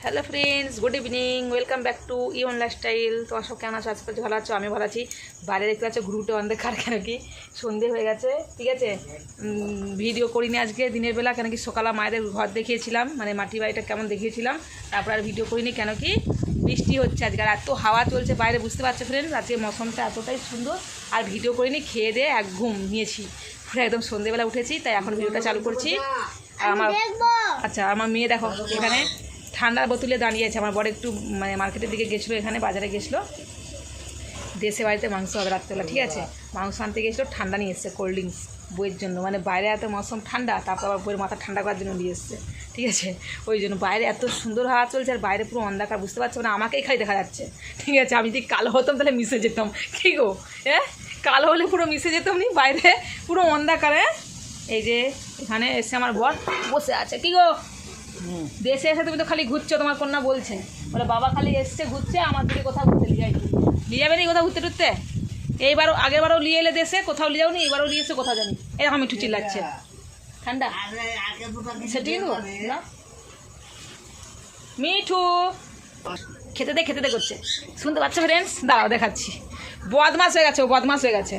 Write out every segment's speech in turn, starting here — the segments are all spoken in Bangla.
Hello friends, good evening, welcome back to Eon lifestyle. তোমার সব কেমন আছো? আজকে ভালো আছো? আমি ভালো আছি। বাইরে দেখতে পাচ্ছ ঘুরুটে অন্ধকার, কেন কি সন্ধে হয়ে গেছে। ঠিক আছে, ভিডিও করিনি আজকে দিনের বেলা, কেন কি সকালে মায়েদের ঘর দেখিয়েছিলাম, মানে মাটি বাড়িটা কেমন দেখিয়েছিলাম। তারপর আর ভিডিও করিনি, কেন কি বৃষ্টি হচ্ছে আজকে, আর এত হাওয়া চলছে বাইরে, বুঝতে পারছো ফ্রেন্ডস। আজকে মৌসমটা এতটাই সুন্দর, আর ভিডিও করিনি, খেয়ে দিয়ে এক ঘুম নিয়েছি, পুরো একদম সন্ধেবেলা উঠেছি, তাই এখন ভিডিওটা চালু করছি। আর আমার মেয়ে দেখো এখানে ঠান্ডার বোতলে দাঁড়িয়ে আছে। আমার বড় একটু মানে মার্কেটের দিকে গেছিলো, এখানে বাজারে গেছিলো, দেশে বাড়িতে মাংস হবে রাত্রেবেলা। ঠিক আছে, মাংস আনতে গেছিলো, ঠান্ডা নিয়ে এসছে, কোল্ড ড্রিঙ্কস বইয়ের জন্য। মানে বাইরে এত মৌসুম ঠান্ডা, তারপর আবার বইয়ের মাথা ঠান্ডা করার জন্য নিয়ে এসছে। ঠিক আছে, ওই জন্য বাইরে এত সুন্দর হাওয়া চলছে, আর বাইরে পুরো অন্ধকার, বুঝতে পারছো না, আমাকেই খালি দেখা যাচ্ছে। ঠিক আছে, আমি যদি কালো হতাম তাহলে মিশে যেতাম। কি গো, কালো হলে পুরো মিশে যেতাম নি, বাইরে পুরো অন্ধকারে। এই যে এখানে এসে আমার বর বসে আছে। কি গো, দেশে এসে তুমি তো খালি ঘুরছো, তোমার কন্যা বলছে, বলে বাবা খালি এসছে ঘুরছে, আমার দিকে কোথাও ঘুরতে নিয়ে যাবে নি, কোথাও ঘুরতে টুরতে। এইবারও আগেরবারও নিয়ে এলে দেশে, কোথাও নিয়ে যাও নি, এবারও নিয়ে এসে কোথাও জানি। এরকম মিঠু চিল্লাচ্ছে, ঠান্ডা সেটি না মিঠু খেতে দে খেতে দে করছে, শুনতে পাচ্ছ ফ্রেন্ডস? দাঁড়াও দেখাচ্ছি, বদমাস হয়ে গেছে, ও বদমাস হয়ে গেছে।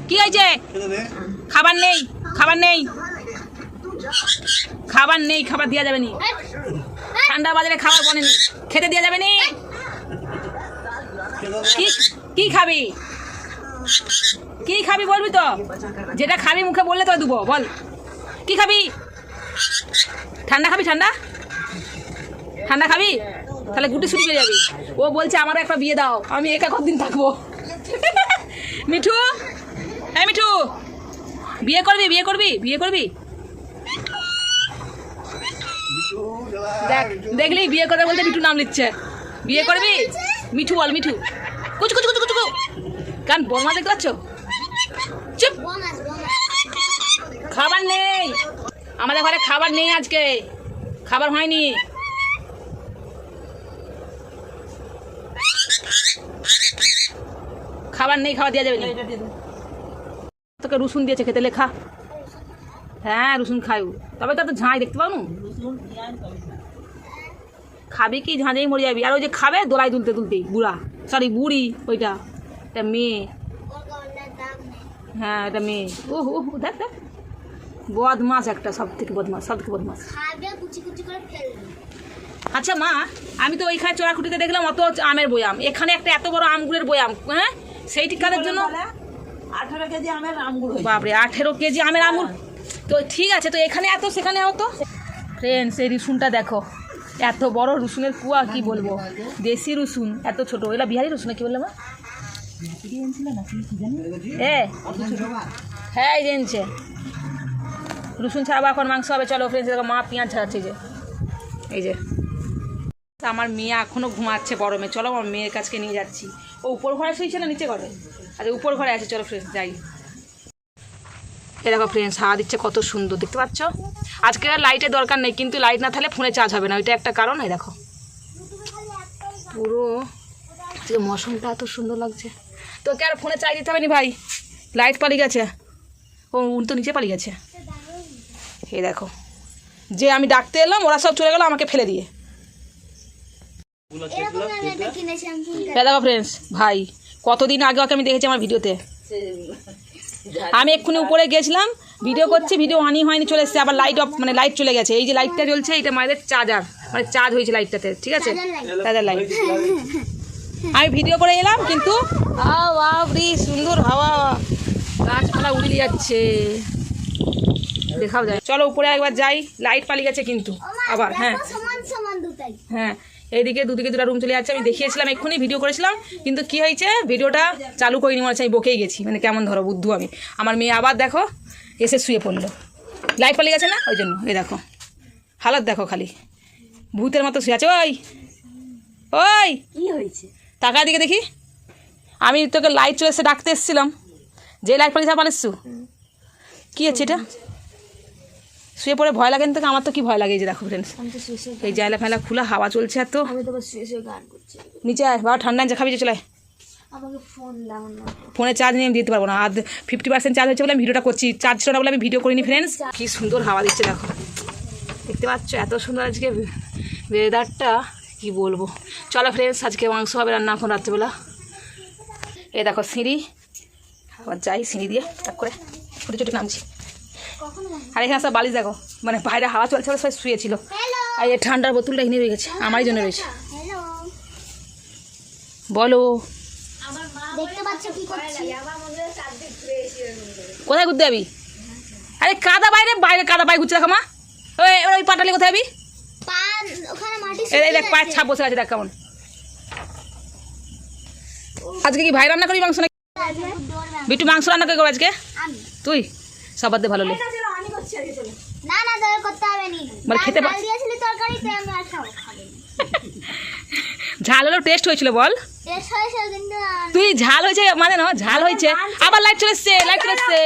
কি হয়েছে? খাবার নেই, খাবার নেই, খাবার নেই, খাবার দেওয়া যাবে নি, ঠান্ডা বাজারে খাবার বনেনি, খেতে দেওয়া যাবে নি। কি খাবি, কি খাবি বলবি তো, যেটা খাবি মুখে বললে তো দেবো। বল কি খাবি? ঠান্ডা খাবি? ঠান্ডা ঠান্ডা খাবি? তাহলে গুটি সুটি পেয়ে যাবি। ও বলছে আমারও একটা বিয়ে দাও, আমি একা কতদিন থাকবো। মিঠু, হ্যাঁ মিঠু, বিয়ে করবি? বিয়ে করবি? বিয়ে করবি? দেখ, দেখলি বিয়ে করে বলতে মিঠু নাম লিখছে। বিয়ে করবি? মিঠু বল, মিঠু। কুচু কুচু কুচু কুচু, কারণ বর্মা দেখতে পাচ্ছ। চুপ, খাবার নেই আমাদের ঘরে, খাবার নেই আজকে, খাবার হয়নি। খাবার নেই, খাবার দেওয়া যাবে না। তোকে রসুন দিয়েছে খেতে, লেখা। হ্যাঁ রসুন খাই, তবে তো ঝাঁই দেখতে পাবো। খাবি কি, ঝাঁঝেই মরে যাবি। আর ওই যে খাবে দোলাই তুলতে তুলতেই বুড়া, সরি বুড়ি, ওইটা এটা মেয়ে। হ্যাঁ এটা মেয়ে। ও ও দেখ দেখ, বদমাস একটা, সব থেকে বদমাস, সব থেকে বদমাস। আচ্ছা মা, আমি তো ওইখানে চোরাকুটিতে দেখলাম অত আমের বয়াম, এখানে একটা এত বড় আমগুলের বয়াম, হ্যাঁ সেই ঠিকানার জন্য 18 কেজি আমের আঙ্গুর। বাপরে, 18 কেজি আমের আঙুর। তো ঠিক আছে, তো এখানে এত সেখানে এত। ফ্রেন্ডস এই রসুনটা দেখো, এত বড় রসুনের কুয়া, কি বলবো, দেশি রসুন এত ছোট। এলা বিহারি রসুন কি বললাম? হ্যাঁ এই জেনছে রসুন ছাড়াবো, এখন মাংস হবে। চলো ফ্রেন্ডস, দেখো মা পেঁয়াজ ছাড়াচ্ছে, যে এই যে আমার মেয়ে এখনও ঘুমাচ্ছে গরমে। চলো আমার মেয়ের কাছকে নিয়ে যাচ্ছি। ও উপর ঘরে শুয়েছে না নিচে ঘরে? আচ্ছা উপর ঘরে আছে, চলো ফ্রেন্ডস যাই। এ দেখো ফ্রেন্ডস, হাওয়া দিচ্ছে কত সুন্দর, দেখতে পাচ্ছ। আজকে লাইটের দরকার নেই, কিন্তু লাইট না থাকলে ফোনে চার্জ হবে না, ওইটা একটা কারণ। এই দেখো পুরো আজকে মৌসমটা এত সুন্দর লাগছে। তোকে আর ফোনে চার্জ দিতে হবে না ভাই, লাইট পালিয়ে গেছে। ও উনি তো নিচে পালিয়ে গেছে। এই দেখো, যে আমি ডাকতে এলাম ওরা সব চলে গেল আমাকে ফেলে দিয়ে। দেখো ফ্রেন্ডস, ভাই কতদিন আগে ওকে আমি দেখেছি আমার ভিডিওতে। আমি এক্ষুনি উপরে গেছিলাম, ভিডিও করছি, ভিডিও অনই হয়নি, চলে এসছে আবার লাইট অফ, মানে লাইট চলে গেছে। এই যে লাইটটা জ্বলছে, এটা মায়েদের চার্জার, মানে চার্জ হয়েছে লাইটটাতে। ঠিক আছে, চার্জার লাইট। আমি ভিডিও করে এলাম, কিন্তু বাবরি সুন্দর হাওয়া, গাছপালা উড়ে যাচ্ছে, দেখাও যায়। চলো উপরে একবার যাই, লাইট পালিয়ে গেছে কিন্তু আবার। হ্যাঁ হ্যাঁ, এইদিকে দুদিকে দুটো রুম চলে যাচ্ছে। আমি দেখিয়েছিলাম এক্ষুনি, ভিডিও করেছিলাম, কিন্তু কি হয়েছে ভিডিওটা চালু করিনি, মনে হচ্ছে আমি বকেই গেছি, মানে কেমন ধরো বুদ্ধু আমি। আমার মেয়ে আবার দেখো এসে শুয়ে পড়লো, লাইট পালিয়ে গেছে না, ওই জন্য। এই দেখো হালত দেখো, খালি ভূতের মতো শুয়ে আছে। ওই ওই কি হয়েছে? টাকা দিকে দেখি, আমি তোকে লাইট চলে এসে ডাকতে এসেছিলাম, যে লাইট পালিয়ে পালিয়েছু, কী হচ্ছে এটা? শুয়ে পড়ে ভয় লাগে না তোকে? আমার তো কি ভয় লাগে। এই যে দেখো ফ্রেন্ডস, এই জায়লা ফেলা খোলা, হাওয়া চলছে এত। নিচে আয় বাবা, ঠান্ডা যা খাবি, চলে ফোনে চার্জ নিয়ে আমি দিতে পারবো না, আর 50% চার্জ হয়েছে বলে আমি ভিডিওটা করছি, চার্জ ছিল না বলে আমি ভিডিও করিনি। ফ্রেন্ডস কি সুন্দর হাওয়া দিচ্ছে দেখো, দেখতে পাচ্ছ এত সুন্দর আজকে ওয়েদারটা, কি বলবো। চলো ফ্রেন্ডস, আজকে মাংস হবে রান্না এখন রাত্রিবেলা। এই দেখো সিঁড়ি, আবার যাই সিঁড়ি দিয়ে টাক করে ছুটে ছুটে নামছি। আর এখানে সব বালিশ দেখো, মানে বাইরে হাওয়া চলছে সবাই শুয়েছিল। আর এই ঠান্ডার বোতলটা এনে রয়ে গেছে, আমারই জন্য রয়েছে। বলো দেখতে পাচ্ছ কি করছি? কোথায় ঘুরতে যাবি? আরে কাদা বাইরে বাইরে কাদা পায়ে ঘুরছে দেখো মা। ওই ওই পাটালি কোথায় যাবি? পা ওখানে মাটি এই দেখ পায়ের ছাপ বসে আছে, দেখ কেমন। আজকে কি ভাই রান্না করি মাংস নাকি? বিট্টু মাংস রান্না করে করবো আজকে? আমি তুই সবার দিয়ে ভালো লে। না না দয়া করতে হবে নি। মানে খেতে ডাল দিয়েছিলি তরকারিতে, আমি আর খাবো খাবো। ঝাল হলেও টেস্ট হয়েছিল বল? টেস্ট হয়েছে কিন্তু তুই ঝাল হয়েছে মানে না, ঝাল হয়েছে। আবার লাইট চলে এসছে, লাইট চলে এসছে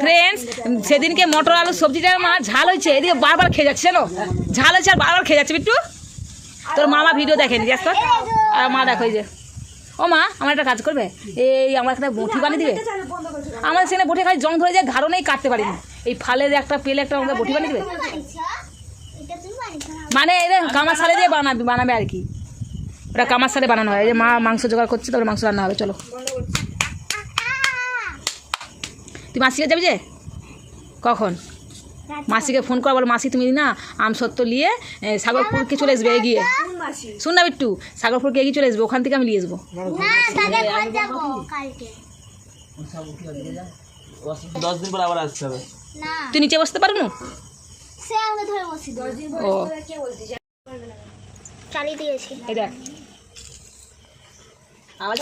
ফ্রেন্ডস। সেদিনকে মটর আলু সবজিটা মা ঝাল হয়েছে, এদিকে বারবার খেয়ে যাচ্ছে জানো, ঝাল হয়েছে আর বারবার খেয়ে যাচ্ছে। বিট্টু তোর মামা ভিডিও দেখেনি জাস্ট, আর মা দেখো এই যে। ও মা, আমার একটা কাজ করবে, এই আমার এখানে বটি বানিয়ে দিবে। আমার সেখানে বটি খালি জং ধরে যায়, ঘাড়ও নেই, কাটতে পারিনি। এই ফালের একটা পেলে একটা আমাকে বটি বানিয়ে দিবে, এটা তুমি বানিয়েছো না? মানে এটা কামার সালে দিয়ে বানাবে আর কি। ওটা কামার সালে বানানো হয়। এই যে মা মাংস জোগাড় করছে, তারপরে মাংস রান্না হবে। চলো তুই মাসিকে যাবি যে কখন? মাসিকে ফোন কর, বলো মাসি তুমি না আমসত্ত্ব নিয়ে সাগরপুরকে চলে আসবে এগিয়ে। শুন না বিট্টু, সাগরপুরকে এগিয়ে চলে আসবে, ওখান থেকে আমি নিয়ে আসবো। না তাকে ঘর যাবো কালকে। 10 দিন পর আবার আসতে হবে। না তুই নিচে বসতে পারবি না? সে আমাকে ধরে বসি 10 দিন ও চালিয়ে দিয়েছি। এই দেখ আওয়াজ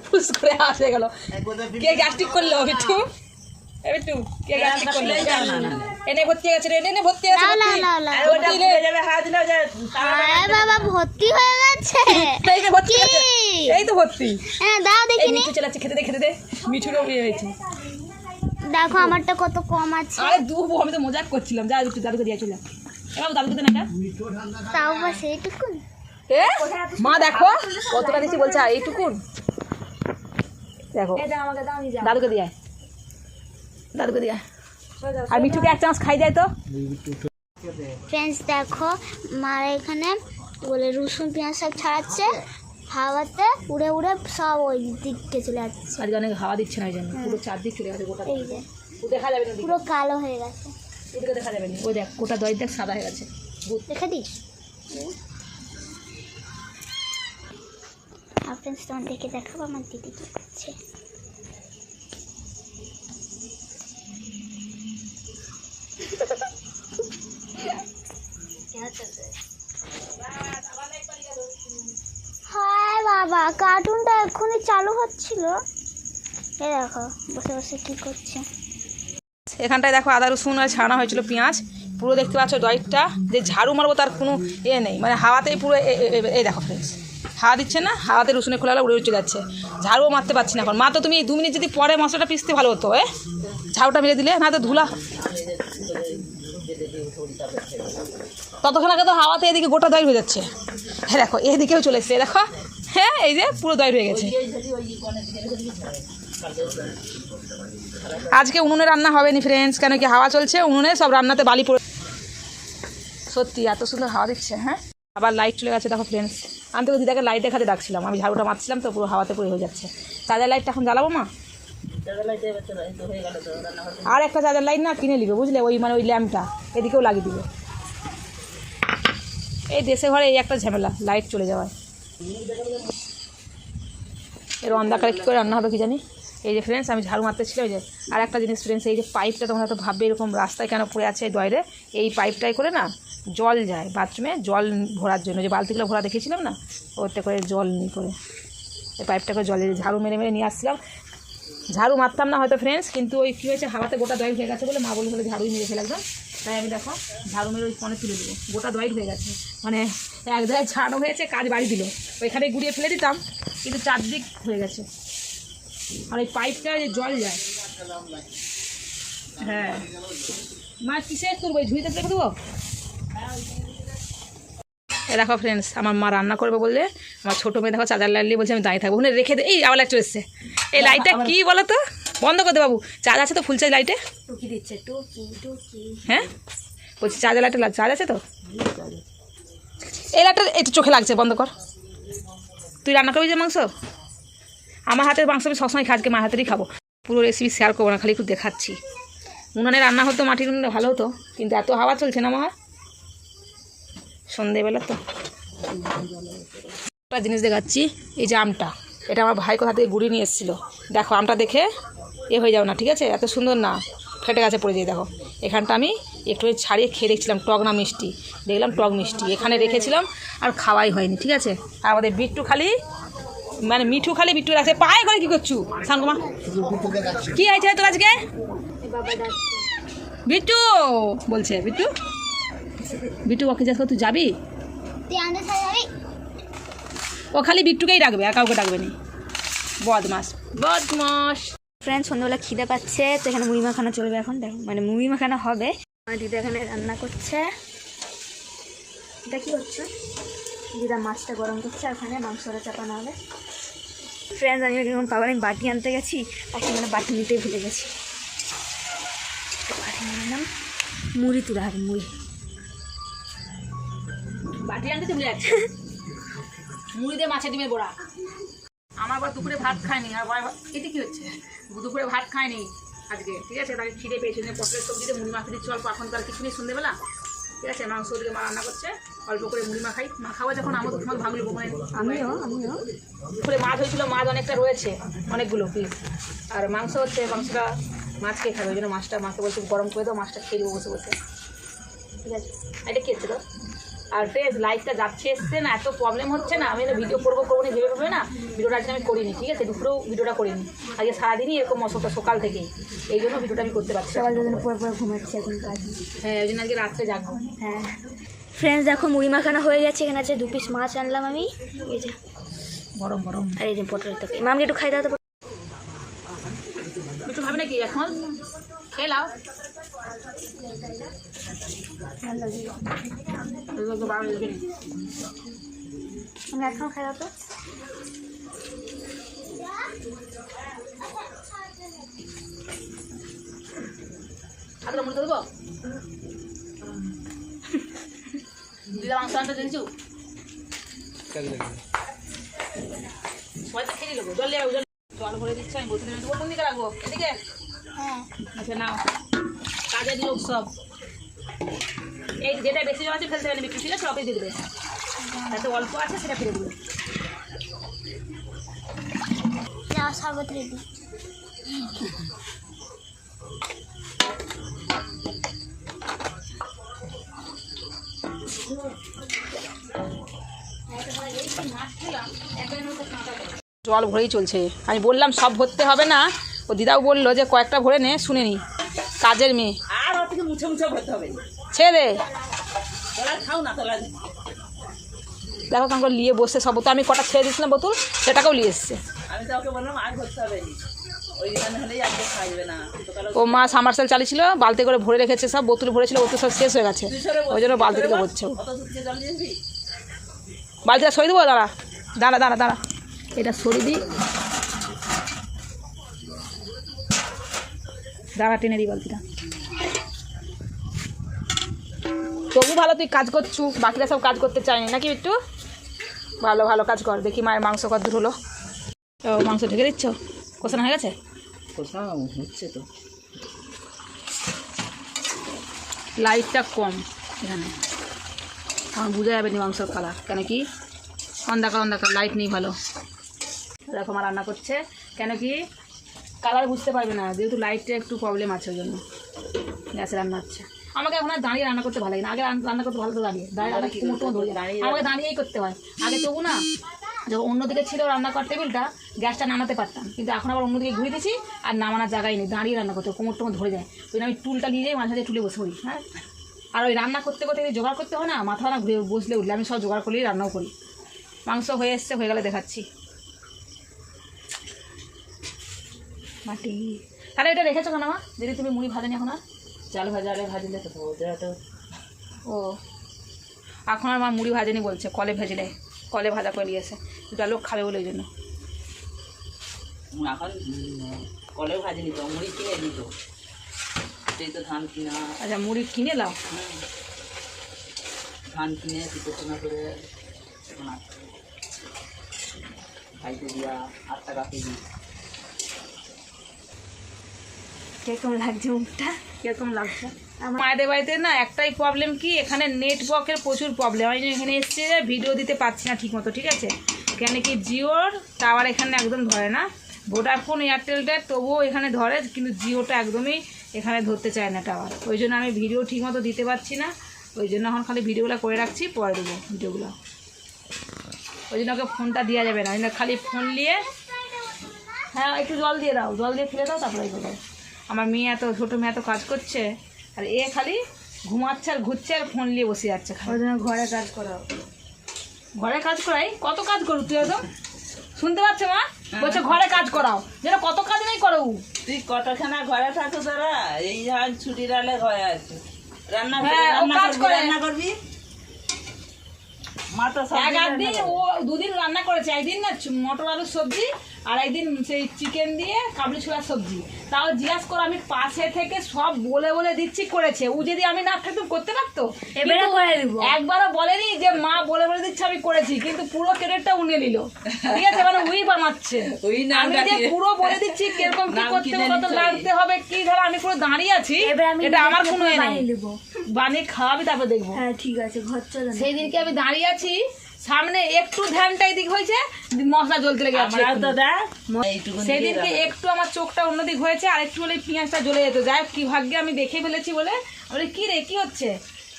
ফুস করে আসে গেল। কে গ্যাস্ট্রিক করলো বিট্টু? এ বিট্টু কে গ্যাস্ট্রিক করলো? এনে ভর্তি হয়ে গেছে রে, এনে ভর্তি হয়ে না গেছে। না না না ভর্তি রে। হ্যাঁ বাবা ভর্তি হয়ে গেছে। এই যে ভর্তি কি? হয়েছে, এই তো ভর্তি। হ্যাঁ দাও এই দেখিনি। মিঠু চলে যাচ্ছে, খেতে দে খেতে দে। মিঠুরও বিয়ে হয়েছে। দেখো আমারটা কত কম আছে। আরে দুবো, আমি তো মজাক করছিলাম। যা একটু দাদুকে দিয়ে চলে এবার দাদুকে দেন এটা। তাও বা সেইটুকু। এ মা দেখো কতটা দিচ্ছি বলছে, আর এইটুকুন দেখো। দাদুকে দিয়ে আয়, দাদুকে দিয়ে আয়। আর মিঠুকে এক চামচ খাই দেয় তো। ফ্রেন্ডস দেখো মার এখানে বলে রসুন পেঁয়াজ সব ছাড়াচ্ছে, হাওয়াতে উড়ে উড়ে সব ওই দিকে চলে যাচ্ছে। আজকে অনেক হাওয়া দিচ্ছে না, ওই জন্য পুরো চারদিক চলে গেছে গোটা। এই যে দেখা যাবে না, পুরো কালো হয়ে গেছে। ওদিকে দেখা যাবে না। ওই দেখ গোটা দই দেখ সাদা হয়ে গেছে। দেখে দিস। আর ফ্রেন্ডস তোমার দেখে দেখাবো আমার দিদি কি করছে। হায় বাবা, কার্টুনটা এক্ষুনি চালু হচ্ছিল। এই দেখো বসে বসে কি করছে। এখানটায় দেখো আদা রসুন আর ছাড়ানো হয়েছিল পেঁয়াজ, পুরো দেখতে পাচ্ছ দইটা যে ঝাড়ু মারবো তার কোনো নেই, মানে হাওয়াতেই পুরো এই দেখো ফ্রেন্ডস, হাওয়া দিচ্ছে না, হাওয়াতে রসুনের খোলা উড়ে উঠে যাচ্ছে। ঝাড়ুও মারতে পারছি না এখন। মা তো তুমি 2 মিনিট যদি পরে মশলাটা পিসতে ভালো হতো, ঝাড়ুটা মেরে দিলে না তো ধুলা। ততক্ষণ আগে তো হাওয়াতে এদিকে গোটা দই হয়ে যাচ্ছে। হ্যাঁ দেখো এদিকেও চলে এসছে, দেখো হ্যাঁ এই যে পুরো দই হয়ে গেছে। আজকে উনুনে রান্না হবে নি ফ্রেন্ডস, কেন কি হাওয়া চলছে, উনুনে সব রান্নাতে বালি পড়ে। সত্যি এত সুন্দর হাওয়া দিচ্ছে। হ্যাঁ আবার লাইট চলে গেছে দেখো ফ্রেন্ডস। আমি তো দিদাকে লাইট দেখাতে ডাকছিলাম, আমি ঝাড়ুটা মারছিলাম তো পুরো হাওয়াতে পড়ে হয়ে যাচ্ছে। চার্জার লাইটটা এখন জ্বালাবো মা? আর একটা চার্জার লাইট না কিনে নিবে বুঝলে, ওই মানে ওই ল্যাম্পটা এদিকেও লাগিয়ে দিবে। এই দেশে ঘরে এই একটা ঝামেলা, লাইট চলে যাওয়ায়। এর অন্ধকারে কী করে রান্না হবে কি জানি। এই যে ফ্রেন্ডস আমি ঝাড়ু মারতে ছিল, ওই যে আর একটা জিনিস ফ্রেন্ডস, এই যে পাইপটা তোমরা হয়তো ভাববে এরকম রাস্তায় কেন পড়ে আছে এই দয়রে, এই পাইপটাই করে না জল যায় বাথরুমে, জল ভরার জন্য। যে বালতিগুলো ভরা দেখেছিলাম না, ওতে করে জল নিয়ে করে এই পাইপটা করে জলে ঝাড়ু মেরে মেরে নিয়ে আসছিলাম। ঝাড়ু মারতাম না হয়তো ফ্রেন্ডস, কিন্তু ওই কী হয়েছে হাওয়াতে গোটা দই হয়ে গেছে বলে মা বলে হলে ঝাড়ুই মেরে ফেলে একদম। তাই আমি দেখো ঝাড়ু মেরে ওই ফোনে তুলে দেবো, গোটা দই হয়ে গেছে, মানে এক জায়গায় ছাড়ানো হয়েছে, কাজ বাড়ি দিল। ওইখানে গুড়িয়ে ফেলে দিতাম, কিন্তু চারদিক হয়ে গেছে। আর এই পাইপটা যে জল যায়। হ্যাঁ মা কিসে করবো, এই ঝুড়িতে রেখে দেবো। এ দেখো ফ্রেন্ডস আমার মা রান্না করবে বললে, আমার ছোটো মেয়ে দেখো চার্জার লাইট নিয়ে বলছে আমি দাঁড়িয়ে থাকবো, ওখানে রেখে দে। এই আবার লাইট চলে এসছে, এই লাইটটা কী বলো তো, বন্ধ করে দে বাবু। চার্জ আছে তো ফুল চার্জ লাইটে? টুকি দিচ্ছে টুকি টুকি। হ্যাঁ বলছি চার্জার লাইটটা চার্জ আছে তো? এই লাইটটা একটু চোখে লাগছে, বন্ধ কর। তুই রান্না করবি যে মাংস? আমার হাতের মাংস আমি সবসময় খাই, আজকে মার হাতেরই খাবো। পুরো রেসিপি শেয়ার করবো না, খালি একটু দেখাচ্ছি। উনানে রান্না হতো, মাটির উনুনে ভালো হতো, কিন্তু এত হাওয়া চলছে না মা। সন্ধেবেলা তো একটা জিনিস দেখাচ্ছি, এই যে আমটা, এটা আমার ভাই কোথা থেকে গুড়ি নিয়ে এসেছিলো। দেখো আমটা দেখে হয়ে যাও না, ঠিক আছে? এত সুন্দর না, ফেটে গেছে পড়ে যেয়ে। দেখো এখানটা আমি একটু ছাড়িয়ে খেয়ে দেখছিলাম টক না মিষ্টি, দেখলাম টক মিষ্টি। এখানে রেখেছিলাম আর খাওয়াই হয়নি, ঠিক আছে? আর আমাদের বিট্টু খালি মানে মিঠু খালি বিট্টু রাখছে। পায়ে করে কী করছু সাঙ্গমা? কী হয়েছে তোর আজকে? বিট্টু বলছে, বিট্টু বিট্টু ওকে জিজ্ঞাসা কর, তুই যাবি? ও খালি বিট্টুকেই রাখবে, আর কাউকে ডাকবে না। বদমাস বদমাস। ফ্রেন্ড, সন্ধ্যাবেলা খিদে পাচ্ছে, তো এখানে মুড়ি মাখানো চলবে এখন। দেখো মানে মুড়ি মাখানো হবে। আমার দিদা এখানে রান্না করছে। এটা কী করছে? দিদা মাছটা গরম করছে, আর ওখানে মাংসটা চাপানো হবে। ফ্রেন্ডস, আমি এখন পাবার আমি বাটি আনতে গেছি, আর সেখানে বাটি নিতেই ভুলে গেছি। বাটি নিয়ে নিলাম, মুড়ি তুলে হবে, মুড়ি বাটি আনতে ভুলে যাচ্ছে। মুড়ি দিয়ে মাছের ডিমের বড়া। আমার আবার দুপুরে ভাত খায়নি, আর এটা কি হচ্ছে? দুপুরে ভাত খায়নি আজকে, ঠিক আছে? তাকে খিদে পেয়েছে, পটলের সবজিতে মুড়ি মাখা দিচ্ছি অল্প। এখন তো আর কিছু নেই সন্ধ্যেবেলা, ঠিক আছে? মাংস দিকে মা রান্না করছে, অল্প করে মুড়ি মাখাবো যখন। আমার তোমার ভাবলি মানে আমিও দুপুরে মাছ হয়েছিল, মাছ অনেকটা রয়েছে, অনেকগুলো পিস। আর মাংস হচ্ছে, মাংসটা মাছ খেয়ে খাবে, ওই জন্য মাছটা বলছি গরম করে দাও, মাছটা খেয়ে দেবো বসে বসে, ঠিক আছে? এটা খেয়েছে তো। আর ফ্রেন্ডস, লাইটটা যাচ্ছে এসছে না, এত প্রবলেম হচ্ছে না। আমি ভিডিও করবো না ভেবে ভাবে না ভিডিওটা আজকে আমি করিনি, ঠিক আছে? দুপুরেও ভিডিওটা করিনি, আজকে সারাদিনই এরকম অসুখটা সকাল থেকেই, এই জন্য ভিডিওটা আমি করতে পারছি। সকাল দুদিন পরে ঘুমাচ্ছি এখন কাজ। হ্যাঁ, ওই জন্য আজকে রাত্রে জাগবো। হ্যাঁ ফ্রেন্ডস, দেখো মুড়ি মাখানো হয়ে গেছে। এখানে আছে 2 পিস মাছ আনলাম আমি, এই যে গরম গরম। আর এই যে পটলের তরকারি। মামনি একটু খাই দাও তো। একটু ভাবে নাকি এখন খেয়ে নাও। আমি এখন খাই দাও তো। হাতটা মুড়ে দেবো। দিদা মাংস আনতে দিয়েছু, সবাই তো খেয়ে নেবো। জল জল ভরে দিচ্ছে, আমি বলতে দেবো। কোন দিকে রাখবো? এদিকে? হ্যাঁ, আচ্ছা নাও, কাজের লোক সব। এই যেটা বেশি জল আছে ফেলতে পারেন একটু, ঠিক আছে? অফিস দিয়ে দেবে। এত অল্প আছে সেটা ফেলে দেবে। শরবত রেডি। জল ভরেই চলছে। আমি বললাম সব ভরতে হবে না, ও দিদাও বললো যে কয়েকটা ভরে নে, শুনে নি। কাজের মেয়ে আর ওর থেকে মুছে ভরতে হবে। ছেড়ে দে। তোলা খাও না, তোলা দেখো কাঙ্ক নিয়ে বসে সব বোতল, আমি কটা ছেড়ে দিয়েছিলাম বোতল, সেটাকেও নিয়ে এসছে। আমি তো ওকে বললাম আর ভরতে হবে না, ওই দোকানে হলেই আজকে খাইবে না। ও মা সামারসেল চালিয়েছিল, বালতি করে ভরে রেখেছে, সব বোতল ভরেছিল, বোতল সব শেষ হয়ে গেছে, ওই জন্য বালতি থেকে ভরছে। কত সুখে জল দিয়েছি। বালতিটা সরিয়ে দেবো? দাঁড়া দাঁড়া দাঁড়া দাঁড়া, এটা সরিয়ে দিই, দাঁড়া টেনে দিই বালতিটা। তবু ভালো তুই কাজ করছু, বাকিরা সব কাজ করতে চায়নি নাকি একটু? ভালো ভালো কাজ কর। দেখি মায়ের মাংস কত দূর হলো। ও মাংস ঢেকে দিচ্ছ? কষানো হয়ে গেছে? কোথাও হচ্ছে তো। লাইটটা কম এখানে, আমার বোঝা যাবে না মাংসর কালার, কেন কি অন্ধকার অন্ধকার, লাইট নেই ভালো। দেখো আমার রান্না করছে, কেন কি কালার বুঝতে পারবে না, যেহেতু লাইটটা একটু প্রবলেম আছে, ওই জন্য গ্যাসে রান্না হচ্ছে। আমাকে এখন আর দাঁড়িয়ে রান্না করতে ভালো লাগে না, আগে রান্না করতে ভালো তো দাঁড়িয়ে আমাকে দাঁড়িয়েই করতে হয়। আগে তবু না, যখন অন্যদিকে ছিল রান্নাঘর টেবিলটা, গ্যাসটা নামাতে পারতাম, কিন্তু এখন আবার অন্যদিকে ঘুরে দিয়েছি, আর নামানোর জায়গায় নেই, দাঁড়িয়ে রান্না করতে কোমর টোমর ধরে যায়, ওই জন্য আমি টুলটা নিয়ে যাই, মাঝে মাঝে টুলে বসে পড়ি। হ্যাঁ, আর ওই রান্না করতে করতে জোগাড় করতে হয় না, মাথা না ঘুরে বসলে উঠলে, আমি সব জোগাড় করলেই রান্নাও করি। মাংস হয়ে এসছে, হয়ে গেলে দেখাচ্ছি। মাটি তাহলে এটা রেখেছো কেন মা? যদি তুমি মুড়ি ভাজেনি এখন? আর চাল ভাজালে ভাজলে তো ওটা তো। ও এখন আর মা মুড়ি ভাজেনি বলছে, কলে ভেজলে, কলে ভাজা করে নিয়েছে, দুটা লোক খাবে বলে, ওই জন্য। এখন কলেও ভাজেনি তো, মুড়ি কিনে দিত। এই তো ধান কিনা, আচ্ছা মুড়ি কিনে লাও। ধান কিনে পিঠে করে এখন খাইতে দিয়া 8 টাকা কেজি। কিরকম লাগছে মুখটা? কিরকম লাগছে? মায়েদের বাড়িতে না একটাই প্রবলেম, কি এখানে নেটওয়ার্কের প্রচুর প্রবলেম। আমি এখানে এসেছি ভিডিও দিতে পারছি না ঠিক মতো, ঠিক আছে? এখানে কি জিওর টাওয়ার এখানে একদম ধরে না, ভোডাফোন এয়ারটেলটা তবুও এখানে ধরে, কিন্তু জিওটা একদমই এখানে ধরতে চায় না টাওয়ার। ওই জন্য আমি ভিডিও ঠিক মতো দিতে পারছি না, ওই জন্য এখন খালি ভিডিওগুলো করে রাখছি, পরে দেবো ভিডিওগুলো। ওই জন্য ওকে ফোনটা দেওয়া যাবে না, ওই জন্য খালি ফোন নিয়ে। হ্যাঁ একটু জল দিয়ে দাও, জল দিয়ে ফেলে দাও, তারপরে এগুলো দাও। আমার মেয়ে এত ছোটো মেয়ে এত কাজ করছে, আর এ খালি ঘুমাচ্ছে আর ঘুরছে আর ফোন নিয়ে বসে যাচ্ছে। ওই জন্য ঘরে কাজ করাও। ঘরে কাজ করাই? কত কাজ করু তুই? একদম শুনতে পাচ্ছে মা বলছে ঘরে কাজ করাও, যেন কত কাজ নেই করো। তুই কতখানা ঘরে থাকো তোরা? এই যখন ছুটির আলে ঘরে আছে, রান্না হ্যাঁ, ও কাজ করে। রান্না করবি। মা তো একদিন ও 2 দিন রান্না করেছে, একদিন না মটর আলুর সবজি, আর একদিন সেই চিকেন দিয়ে কাবলি ছোলার সবজি। তাও জিজ্ঞাসা করো, আমি পাশে থেকে সব বলে বলে দিচ্ছি করেছে। ও যদি আমি না থাকতাম করতে পারতো? এবারে করে দিব। একবারও বলেনি যে মা বলে বলে দিচ্ছে আমি করেছি, কিন্তু পুরো ক্রেডিটটা উনি নিল, ঠিক আছে? মানে উই বানাচ্ছে। আমি যে পুরো বলে দিচ্ছি কিরকম কি করতে হবে, কত লাগতে হবে, কি ধরো আমি পুরো দাঁড়িয়ে আছি, এটা আমার কোনো এ নেই। বানিয়ে খাওয়াবি তারপর দেখবো। হ্যাঁ ঠিক আছে, ঘর চলো। সেই দিনকে আমি দাঁড়িয়ে আছি, সামনে একটু ধ্যানটা এদিক হয়েছে, মশলা জ্বলতে লেগে যাচ্ছে। সেদিনকে একটু আমার চোখটা অন্যদিক হয়েছে, আর একটু হলে পেঁয়াজটা জ্বলে যেত। যাই হোক, কি ভাগ্যে আমি দেখে ফেলেছি বলে। বলে কি রে কি হচ্ছে,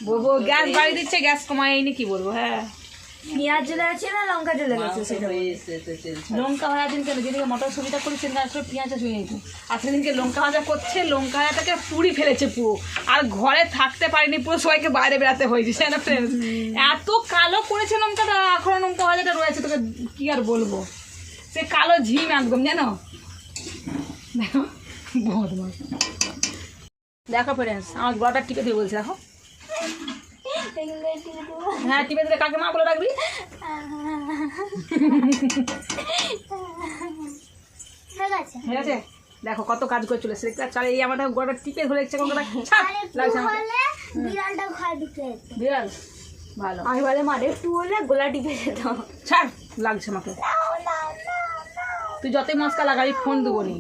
বলবো গ্যাস বাড়ি দিচ্ছে, গ্যাস কমায়নি, কি বলবো। হ্যাঁ পেঁয়াজ জ্বলে গেছে না লঙ্কা জ্বলে গেছে? সেটা লঙ্কা ভাজা দিন কেন, যেদিনকে মটর ছবিটা করি সেদিন আসলে পেঁয়াজটা ছুঁয়ে যেত। আর সেদিনকে লঙ্কা ভাজা করছে, লঙ্কা ভাজাটাকে পুড়ি ফেলেছে পুরো, আর ঘরে থাকতে পারিনি, পুরো সবাইকে বাইরে বেড়াতে হয়েছে, তাই না ফ্রেন্ডস? এত কালো করেছে লঙ্কাটা, এখন লঙ্কা ভাজাটা রয়েছে, তোকে কি আর বলবো, সে কালো ঝিম একদম, জানো? দেখো বদমাস। দেখো ফ্রেন্ডস, আমার গলাটা টিপে দিয়ে বলছে, দেখো। হ্যাঁ টিপে দিলে কাকে মা বলে রাখবি? ঠিক আছে, দেখো কত কাজ করে চলেছে, চালে এই আমার গলাটা টিপে ধরে লাগছে, বিড়াল ভালো। আমি বলে মারে একটু হলে গোলা টিপে যেত। ছাড়, লাগছে আমাকে। তুই যতই মস্কা লাগাবি ফোন দেবো নি,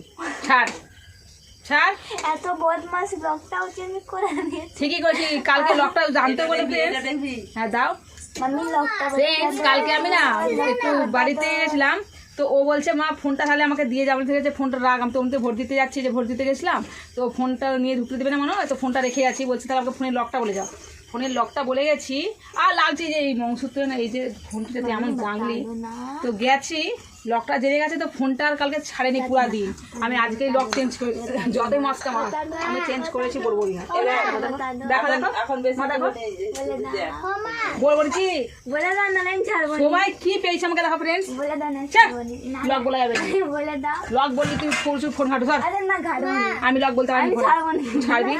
ছাড় ছাড়। এত বদমাস, লকটাও চেঞ্জ করে দিয়েছে। ঠিকই করেছি, কালকে লকটা জানতে বলে। হ্যাঁ দাও। মাম্মি লকটা ফ্রেন্ডস, কালকে আমি না একটু বাড়িতে গেছিলাম, তো ও বলছে মা ফোনটা তাহলে আমাকে দিয়ে যাবেন, ঠিক আছে? ফোনটা রাখ, আমি তো ওমতে ভোট দিতে যাচ্ছি, যে ভোট দিতে গেছিলাম, তো ফোনটা নিয়ে ঢুকতে দেবে না মনে হয়, তো ফোনটা রেখে যাচ্ছি। বলছি তাহলে আমাকে ফোনের লকটা বলে যাও। ফোনের লকটা বলে গেছি, আর লাগছে যে এই মংসূত্র না, এই যে ফোনটাতে এমন জানলি, তো গেছি লকটা জেনে গেছে, তো ফোনটা আর কালকে ছাড়েনি পুরা দিন। আমি আজকেই লক চেঞ্জ করে, যতই মাস্কা মার আমি চেঞ্জ করেছি, বলবো না। দেখো দেখো এখন বেশ দেখো বলছি, বলে দাও না, লাইন ছাড়বো। সবাই কি পেয়েছে আমাকে দেখো ফ্রেন্ডস। বলে দাও না, লক বলা যাবে না, বলে দাও। লক বললি তুই প্রচুর ফোন ঘাটো। আরে না ঘাড়ো, আমি লক বলতে পারি, ছাড়বি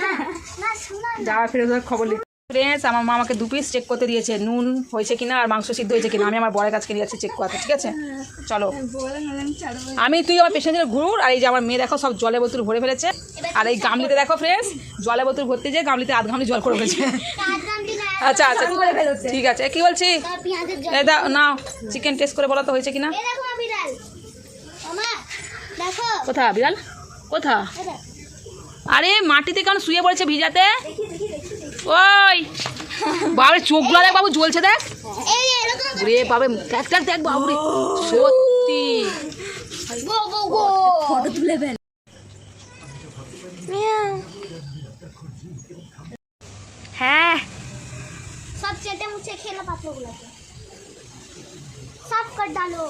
যাওয়া ফিরে খবর লিখ। ফ্রেন্ডস, আমার মা আমাকে 2 পিস চেক করতে দিয়েছে, নুন হয়েছে কিনা আর মাংস সিদ্ধ হয়েছে কিনা। আমি আমার বরের কাছকে নিয়ে যাচ্ছি চেক করতে, ঠিক আছে? চলো, আমি তুই আমার পেছনে ঘুর। আর এই যে আমার মেয়ে দেখো সব জলে বোতল ভরে ফেলেছে, আর এই গামলিতে দেখো ফ্রেন্ডস, জলে বোতল ভরতে যে গামলিতে আধ গামলি জল করে ফেলেছে। আচ্ছা আচ্ছা ঠিক আছে, কি বলছি? এই দাও নাও, চিকেন টেস্ট করে বলো তো হয়েছে কিনা। কোথা বিড়াল, কোথা? আরে মাটিতে কেন শুয়ে পড়েছে ভিজাতে? ওই বাবরে চোখগুলো দেখ বাবু, জ্বলছে দেখ রে বাবা, দেখ দেখ দেখ বাবুরে, সত্যি ফটো তুলে ফেল। হ্যাঁ सब चटे मुझे खेला पापड़ों सब कर डालो।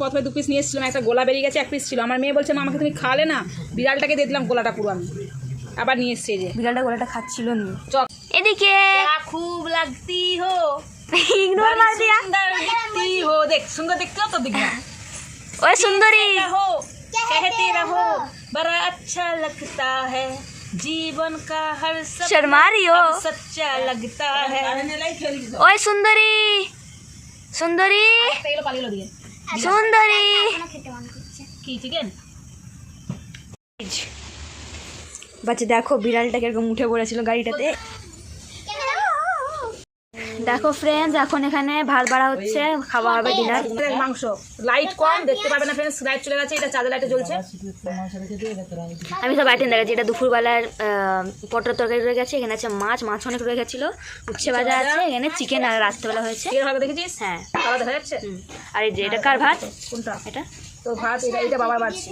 প্রথমে 2 পিস নিয়ে এসেছিলাম, একটা গোলা বেরিয়ে গেছে, 1 পিস ছিল। আমার মেয়ে বলছে মা আমাকে তুমি খালে না, বিড়ালটাকে দিয়ে দিলাম গোলাটা পুরো আমি। আবার নিয়ে এসছে যে বিড়ালটা গোলাটা খাচ্ছিল না। চল এদিকে খুব লাগতি হো, ইগনোর মার দিয়া। সুন্দর দিখতি হো, দেখ সুন্দর দেখতে তো দিখনা। ওই সুন্দরী रहो कहते रहो बड़ा अच्छा लगता है, जीवन का हर सब शर्मा रही हो। सच्चा लगता है। ওই সুন্দরী, সুন্দরী, এগুলো পালিয়ে দিয়ে সুন্দরী। কি চিকেন বাচ্চা দেখো বিড়ালটা কিরকম উঠে পড়েছিল গাড়িটাতে। দেখো ফ্রেন্ডস, এখন এখানে ভাত বাড়া হচ্ছে, খাওয়া হবে ডিনার। মাংস লাইট কম দেখতে পাবে না ফ্রেন্ডস, লাইট চলে গেছে, এটা চাঁদের লাইটে জ্বলছে। আমি সব আইটেম দেখাচ্ছি। এটা দুপুরবেলার পটল তরকারি রয়ে গেছে, এখানে আছে মাছ অনেক রয়ে গেছিলো, উচ্ছে ভাজা আছে, এখানে চিকেন আর রাত্রেবেলা হয়েছে। এর ভাবে দেখেছিস? হ্যাঁ, তারা দেখা যাচ্ছে। আর এই যে এটা কার ভাত? কোনটা? এটা তো ভাত, এটা বাবার বাড়ছি।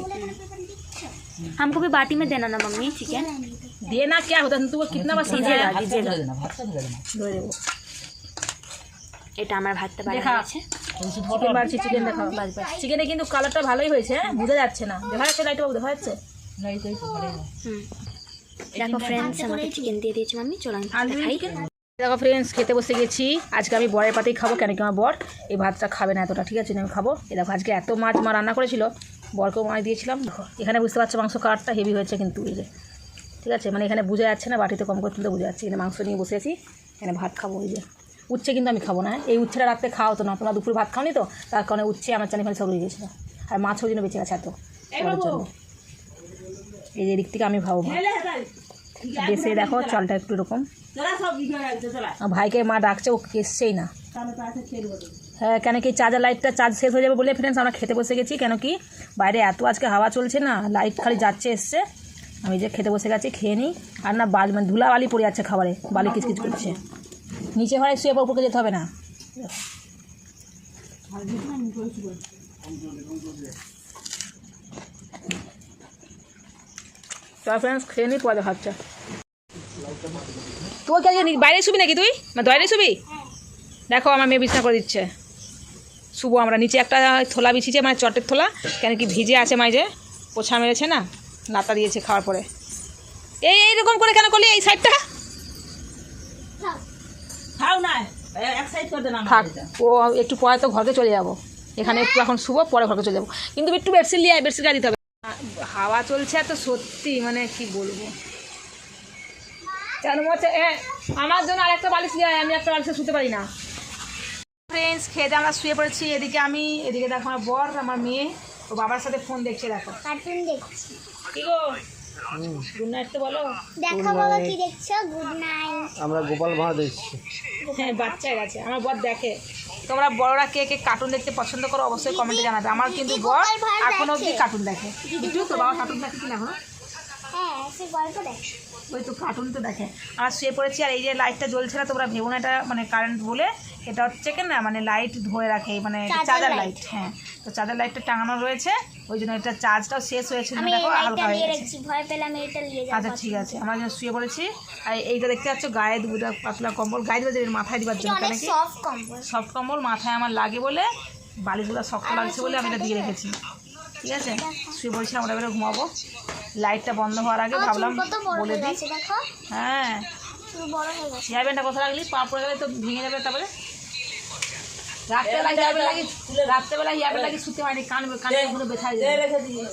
हमको भी बाटी में देना ना मम्मी चिकन। देना क्या होता है, तुमको कितना बार समझाया? ধরে দেবো। এটা আমার ভাতটা বাড়া দেখা। আছে। চিকেন বাড়ছি, চিকেন দেখাও। চিকেনে কিন্তু কালারটা ভালোই হয়েছে, হ্যাঁ? বোঝা যাচ্ছে না, দেখা যাচ্ছে লাইট বাবু, দেখা যাচ্ছে? দেখো ফ্রেন্ডস, আমাকে চিকেন দিয়ে দিয়েছে মাম্মি, চলো আমি খাই। দেখো ফ্রেন্ডস, খেতে বসে গেছি। আজকে আমি বরের পাতেই খাবো, কেন কি আমার বর এই ভাতটা খাবে না এতটা, ঠিক আছে? আমি খাবো। এই দেখো আজকে এত মাছ মা রান্না করেছিল, বরকেও মাছ দিয়েছিলাম। দেখো এখানে বুঝতে পারছো মাংস কালারটা হেভি হয়েছে কিন্তু, এই যে ঠিক আছে, মানে এখানে বোঝা যাচ্ছে না, বাটিতে কম করে তুলতে বোঝা যাচ্ছে। এখানে মাংস নিয়ে বসে আছি, এখানে ভাত খাবো। এই যে উচ্ছে কিন্তু আমি খাবো না, এই উচ্ছেটা রাত্রে খাওয়া হতো না, তোমরা দুপুর ভাত খাওনি তো, তার কারণে উচ্ছে আমার চানি ফানি সব রয়ে গেছিলো, আর মাছও জন্য বেঁচে গেছে এত ওর জন্য। এই যে দিক থেকে আমি খাবো ভাত। দেশে দেখো চালটা একটু এরকম। ভাইকে মা ডাকছে, ও এসছেই না। হ্যাঁ, কেন কি চার্জার লাইটটা চার্জ শেষ হয়ে যাবে বলে ফ্রেন্ডস আমরা খেতে বসে গেছি। কেন কি বাইরে এত আজকে হাওয়া চলছে না, লাইট খালি যাচ্ছে এসছে। আমি যে খেতে বসে গেছি, খেয়ে নিই। আর না বালি, মানে ধুলা বালি পড়ে যাচ্ছে খাবারে, বালি কিচকিচ করছে। নিচে ঘরে শুয়ে উপরে যেতে হবে না। চল ফ্রেন্ডস, খেয়ে নিই, পরে ভাবছে। তোর কে বাইরে শুবি নাকি তুই, বাইরে শুবি? দেখো আমার মেয়ে বিছানা করে দিচ্ছে, শুবো আমরা। নিচে একটা থোলা বিছিয়েছে, মানে চটের থোলা, কেন কি ভিজে আছে, মাঝে পোছা মেরেছে না, লাতা দিয়েছে খাওয়ার পরে। এইরকম করে কেন করলি এই সাইডটা? খাও না, এক সাইড করে দেন। থাক, ও একটু পরে তো ঘরে চলে যাবো, এখানে একটু এখন শুবো, পরে ঘরে চলে যাবো। কিন্তু একটু বেডশিট নিয়ে আয়, বেডশিট গাড়ি দিতে হবে। হাওয়া চলছে এত, সত্যি মানে কি বলবো। কেন হচ্ছে আমার জন্য আরেকটা বালিশ নিয়ে আয়, আমি একটা বালিশে শুতে পারি না। ফ্রেন্ডস, খেতে আমরা শুয়ে পড়েছি। এদিকে আমি, এদিকে দেখো আমার বর, আমার মেয়ে ও বাবার সাথে ফোন দেখছে। দেখো কার্টুন দেখছি। কি গো, গুড নাইট তো বলো। দেখো বাবা কি দেখছো? Good night. আমরা গোপাল ভাঁড় দেখছি। হ্যাঁ, বাচ্চা গেছে, আমার বর দেখে। তোমরা বড়রা কে কে কার্টুন দেখতে পছন্দ করো অবশ্যই কমেন্টে জানাবে। আমার কিন্তু বর এখনো অব্দি কার্টুন দেখে। একটু তো বাবা কার্টুন দেখে কি না? হ্যাঁ, সে গল্প দেখে। ওই তো কার্টুন তো দেখে। আমরা শুয়ে পড়েছি, আর এই যে লাইটটা জ্বলছে না, তোমরা ভেবো না এটা মানে কারেন্ট বলে, এটা হচ্ছে কেন না, মানে লাইট ধরে রাখে, মানে চার্জার লাইট। হ্যাঁ, তো চার্জার লাইটটা টাঙানো রয়েছে, ওই জন্য এটা চার্জটাও শেষ হয়েছিল। আমি দেখো এটা হালকা হয়ে নিয়ে গেছে। রেখেছি, ভয় পেলাম এটা নিয়ে যাব। আচ্ছা ঠিক আছে, আমরা যখন শুয়ে পড়েছি। আর এইটা দেখতে পাচ্ছ, গায়ে দুটা পাতলা কম্বল, গায়ে দেবে মাথায় দিবার জন্য, অনেক কেন কি সফট কম্বল। সফট কম্বল মাথায় আমার লাগে বলে, বালিশগুলো শক্ত লাগছে বলে আমি এটা দিয়ে রেখেছি। ঠিক আছে, শুয়ে পড়েছি, আমরা এবারে ঘুমাবো। লাইটটা বন্ধ হওয়ার আগে ভাবলাম কত বড় বলে হয়ে দিই। গেছে দেখো, হ্যাঁ, পুরো বড় হয়ে গেছে। হেয়ার ব্যান্ডটা কোথায় রাখলি? পা পড়ে গেলে তো ভেঙে যাবে। তারপরে রাত্রেবেলা হেয়ার ব্যান্ড লাগি, রাত্রেবেলা হেয়ার ব্যান্ড লাগি শুতে হয়নি, কানে এগুলো বেছাই যাবে। রেখে দিয়ে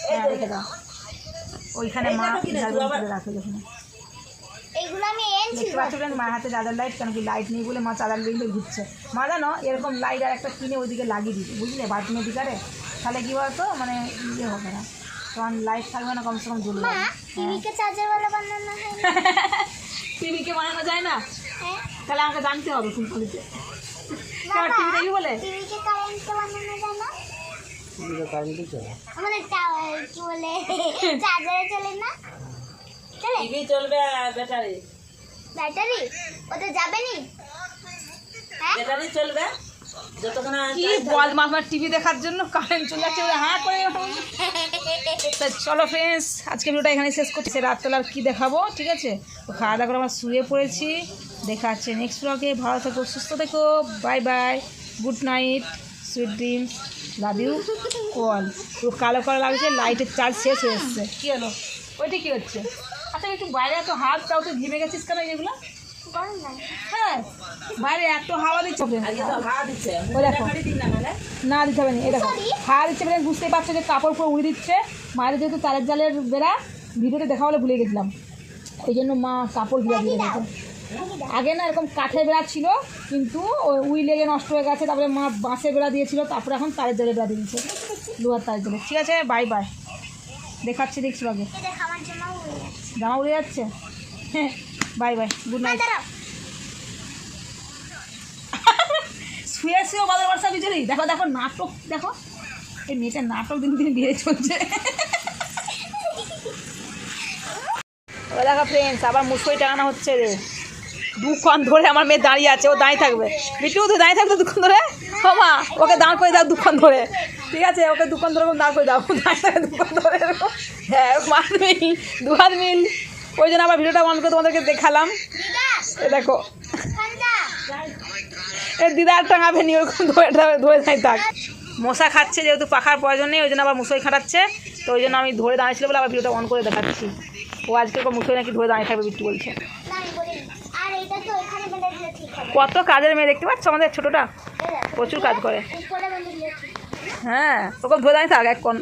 হ্যাঁ, রেখে দাও। ওইখানে মা হেয়ার ব্যান্ড রাখে যখন। এগুলো আমি এনেছি। দেখতে পাচ্ছ ফ্রেন্ড, মায়ের হাতে চার্জার লাইট, কেন কি লাইট নেই বলে মা চার্জার লাইট ঘুরছে। মা জানো এরকম লাইট আর একটা কিনে ওইদিকে লাগিয়ে দিবে, বুঝলে, বাথরুমের দিকারে। তাহলে কী বলতো, মানে ইয়ে হবে না, তখন লাইট থাকবে না, কমসে কম জ্বলবে। মা, টিভিকে চার্জারওয়ালা বানানো হয় না? টিভিকে বানানো যায় না? হ্যাঁ। তাহলে আমাকে জানতে হবে কোম্পানিতে। বাবা, টিভি দেখি বলে টিভিকে কারেন্টে বানানো যায় না? কারেন্টই চলে। আমাদের কি বলে, চার্জারে চলে না? চলে টিভি চলবে ব্যাটারি, ব্যাটারি? ওটা যাবে নি? হ্যাঁ, ব্যাটারি চলবে যতক্ষণ কি বল, আমার টিভি দেখার জন্য কারেন্ট চলে যাচ্ছে, হ্যাঁ করে। তা চলো ফ্রেন্ডস, আজকে ভিডিওটা এখানে শেষ করছি। রাতবেলা কী দেখাবো, ঠিক আছে? তো খাওয়া দাওয়া করে আমরা শুয়ে পড়েছি। দেখা হচ্ছে নেক্সট ব্লগে। ভালো থেকো, সুস্থ থেকো, bye bye, good night, sweet dreams, love you all. পুরো কালো কালো লাগছে, লাইটের চার্জ শেষ হয়ে এসছে। কী হলো, ওইটা কী হচ্ছে? আচ্ছা একটু বাইরে এত হাত তাও তো ঘেমে গেছিস কেন এগুলো? গরম লাগে। হ্যাঁ, বাইরে এত হাওয়া দিচ্ছে। আজকে তো হাওয়া দিচ্ছে। ওই দেখো, ব্যাটারি দিন না মানে না দিতে হবে না, এই দেখো হাওয়া দিচ্ছে বলে বুঝতেই পারছো যে কাপড় পুরো উড়ে দিচ্ছে। মায়ের যেহেতু তারের জালের বেড়া, ভিডিওতে দেখা বলে ভুলে গেছিলাম, ওই জন্য মা কাপড় ভিড়া দিয়ে রেখেছে। আগে না এরকম কাঠের বেড়া ছিল, কিন্তু ওই উই লেগে নষ্ট হয়ে গেছে, তারপরে মা বাঁশের বেড়া দিয়েছিল, তারপরে এখন তারের জালের বেড়া দিয়েছে, লোহার তারের জালে। ঠিক আছে, বাই বাই, দেখাচ্ছি দেখছি আগে। এটা খাওয়ার জন্য হয়ে যাচ্ছে। জামা উড়ে যাচ্ছে। By bye, good night. দাঁড়াও শুয়ে শুয়েও বাজার বর্ষা বিচলি। দেখো দেখো নাটক, দেখো এই মেয়েটার নাটক দিন দিন বেড়ে চলছে। ও দেখো ফ্রেন্ডস, আবার মুসই টাঙানো হচ্ছে রে। দুক্ষণ ধরে আমার মেয়ে দাঁড়িয়ে আছে, ও দাঁড়িয়ে থাকবে। বিট্টু তুই দাঁড়িয়ে থাকবে দুক্ষণ ধরে? ও মা, ওকে দাঁড় করে দাও দুক্ষণ ধরে, ঠিক আছে? ওকে দুক্ষণ ধরে দাঁড় করে দাও, দাঁড়িয়ে থাকে দুক্ষণ ধরে। হ্যাঁ, মার মিল, দু হাত মিল। ওই জন্য আবার ভিডিওটা অন করে তোমাদেরকে দেখালাম। এ দেখো, এ দিদার টাঙাবে নি, ওরকম ধরে ধরে দাঁড়িয়ে থাক। মশা খাচ্ছে, যেহেতু পাখার প্রয়োজন নেই ওই জন্য আবার মুসই খাটাচ্ছে। তো ওই জন্য আমি ধরে দাঁড়িয়েছিল বলে আবার ভিডিওটা অন করে দেখাচ্ছি। ও আজকে মুসই নাকি ধরে দাঁড়িয়ে থাকবে বিট্টু বলছে। না আমি বলিনি। আর এটা তো এখানে বেঁধে দিলে ঠিক হবে। কত কাজের মেয়ে দেখতে পাচ্ছ আমাদের ছোটোটা, এই দেখো, প্রচুর কাজ করে। উপরে বেঁধে দিলে ঠিক হবে। হ্যাঁ, ওকে ধরে দাঁড়িয়ে থাক এখন।